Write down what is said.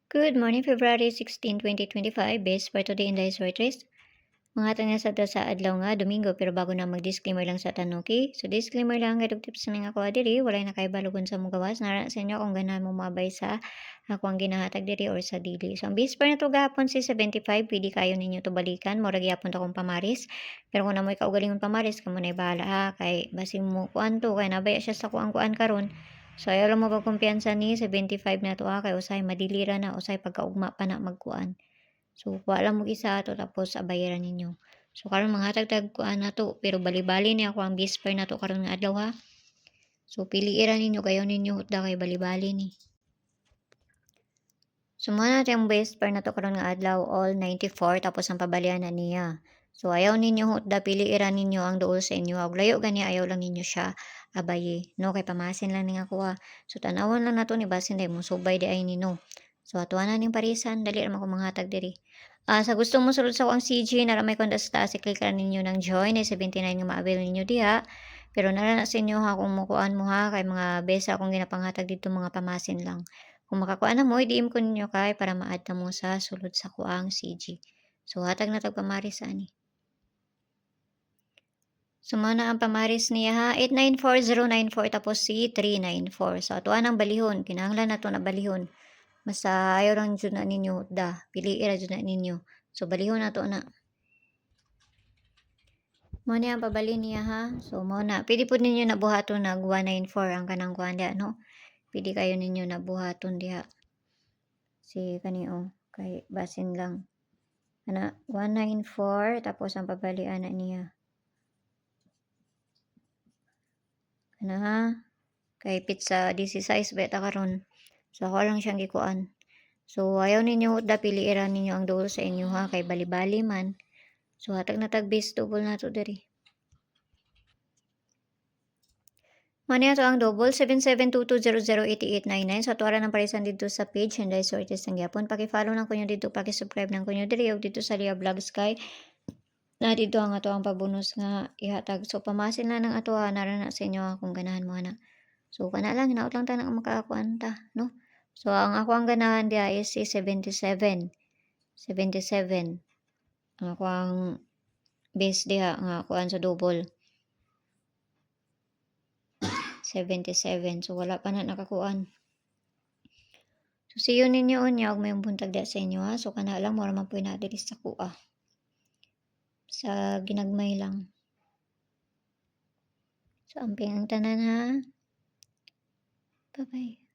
Good morning, February 16, 2025. Best for today in the Writers. Mga tanga sa sa adlaw nga Domingo, pero bago na mag-disclaimer lang sa tanong, okay? So disclaimer lang kadug tips sa mga ko diri, walay na kay balogon sa mong gawas nara sa inyo kung ganahan mo mabay sa ako ang ginahatag diri or sa dili. So ang base pa na to gahapon si 75, pwede kayo ninyo to balikan, mura gyapon to kung pamaris. Pero kung namoy kaugalingon pamaris, kamo na bahala ha, kay basi mo kuan to kay nabaya siya sa kuan karon. So ayaw lang mo kumpiyansa ni 75 na to ha, kay usay madilira na usay pagkaugma pa na magkuan. So, kuha lang mo isa ato tapos abayaran ninyo. So, karon manghatag-tag kuan na to. Pero bali-bali ni ako ang bisper na to karon nga adlaw ha. So, piliiran ninyo kayo ninyo hutda kay bali-bali ni. So, muna natin ang bisper na to karon nga adlaw all 94 tapos ang pabalian na niya. So, ayaw ninyo hutda piliiran ninyo ang duol sa inyo. Ag layo gani ayaw lang ninyo siya abaye. No, kay pamasin lang ni nga kuha. So, tanawon lang nato ni basin day mo subay di ay nino. So, atuan na ning parisan, dali ra ko manghatag diri. Sa gusto mo sulod sa akong CG, nara may konda sa taas, i-click lang ninyo ng join, ay 79 nga ma-avail ninyo diha. Pero nara na sa inyo ha, kung mukuan mo ha, kay mga besa akong ginapanghatag dito mga pamasin lang. Kung makakuan na mo, i-DM ko ninyo kay para ma-add na mo sa sulod sa kuang CG. So, hatag na tagpamaris ani. So, mana ang pamaris niya ha, 894094 tapos si 394. So, atuan ang balihon, kinahanglan na to na balihon. Basta ayaw lang dyan na ninyo da. Pili ira dyan na ninyo. So, balihon na to na. Mo na ang pabali niya ha. So, mo na. Pwede po ninyo nabuhaton nag 194 ang kanang kuanda, no? Pwede kayo ninyo nabuhaton diha. Si kanio. Kay basin lang. Ana, 194. Tapos ang pabalian na niya. Ana ha. Kay pizza 16 beta karon. So, ako lang siyang gikuan. So, ayaw ninyo da piliiran ninyo ang duol sa inyo ha. Kay bali-bali man. So, hatag na tag-base double na to diri. Mani ato ang double 7722008899. So, atuara ng parisan dito sa page and I sorted ng gyapon. Paki-follow lang kunyo dito, paki-subscribe lang kunyo diri og dito sa Lia Vlog Sky. Na dito ang ato ang pabonus nga ihatag. So, pamasin na ng ato ha, narana sa inyo kung ganahan mo na. So, kana lang, hinaot lang ta na makakakuan ta, no? So, ang ako ang ganahan dia is si 77. 77. Ang ako ang base dia nga kuan sa double. 77. So, wala pa na nakakuan. So, siyo ninyo unya, og may buntag da sa inyo ha. So, kana lang, mora man po na diri sa kuha. Sa ginagmay lang. So, amping ang tanan ha. Bye-bye.